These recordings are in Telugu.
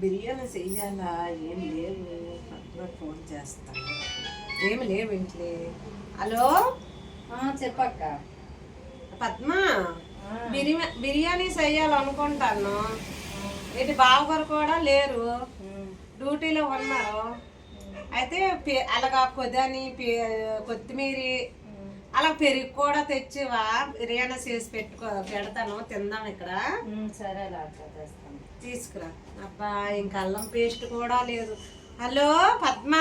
బిర్యానీ చెయ్యాలా ఏం లేవు ఫోన్ చేస్తాను ఏమి లేవు ఇంట్లో. హలో చెప్పక్క. పద్మ, బిర్యానీ చెయ్యాలనుకుంటాను. ఇటు బావగారు కూడా లేరు, డ్యూటీలో ఉన్నారు. అయితే అలాగా కొద్దని కొత్తిమీర అలా పెరుగు కూడా తెచ్చివా, బిర్యానీ చేసి పెడతాను, తిందాం ఇక్కడ. సరే తీసుకురా. అబ్బా ఇంకా అల్లం పేస్ట్ కూడా లేదు. హలో పద్మ,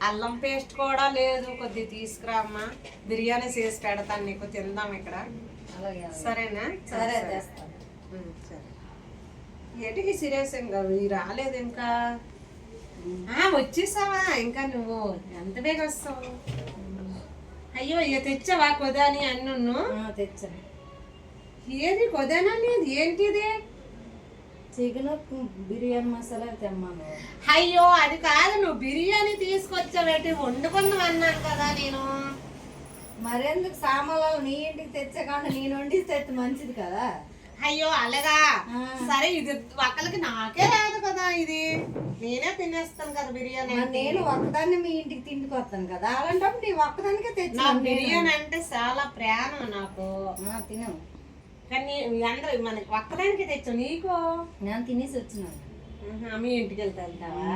అల్లం పేస్ట్ కూడా లేదు, కొద్దిగా తీసుకురా అమ్మా, బిర్యానీ చేసి పెడతాను నీకు, తిందాం ఇక్కడ. సరేనా? సరే సరే. ఏంటికి సీరియస్ ఇంకా రాలేదు ఇంకా? వచ్చేసావా ఇంకా? నువ్వు ఎంత బేగ వస్తావు? అయ్యో ఇక తెచ్చావా కొదాని అన్ను? తెచ్చాను. ఏది కొదానా అనేది? ఏంటిది? చికెన్ బిర్యానీ మసాలా తెమ్మాను. అయ్యో అది కాదు, నువ్వు బిర్యానీ తీసుకొచ్చావేటి? వండుకుందాం అన్నాను కదా నేను. మరెందుకు సామాన్లు నీ ఇంటికి తెచ్చకుండా నేను వండి తెచ్చి మంచిది కదా. అయ్యో అలాగా? సరే, ఇది ఒక్కరికి నాకే రాదు కదా, ఇది నేనే తినేస్తాను కదా బిర్యానీ. నేను ఒక్కదాన్ని మీ ఇంటికి తిండికి వస్తాను కదా, అలాంటప్పుడు నీ ఒక్కదానికే తెచ్చా. బిర్యానీ అంటే చాలా ప్రాణం నాకు. తిను. కానీ అందరూ మనకి ఒక్కదానికి తెచ్చావు, నీకు నేను తినేసి వచ్చినాను. మీ ఇంటికి వెళ్తావా?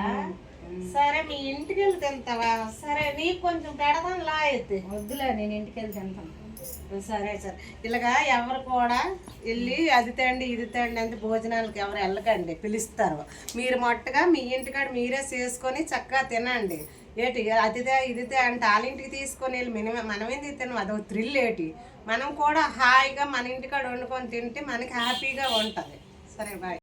సరే, మీ ఇంటికి వెళ్తావా? సరే, నీకు కొంచెం పెడదాం లా అయితే. వద్దులే, నేను ఇంటికి వెళ్తే తింటాను. సరే సరే. ఇలాగా ఎవరు కూడా వెళ్ళి అది తేండి ఇది తేండి అంటే భోజనాలకు ఎవరు వెళ్ళకండి, పిలుస్తారు. మీరు మొట్టగా మీ ఇంటికాడ మీరే చేసుకొని చక్కగా తినండి. ఏటి అదిదే ఇదిదే అంటే వాళ్ళ ఇంటికి తీసుకొని వెళ్ళి మనమేంది తిన్నాం, అదొక థ్రిల్. ఏటి మనం కూడా హాయిగా మన ఇంటికాడ వండుకొని తింటే మనకి హ్యాపీగా ఉంటుంది. సరే, బాయ్.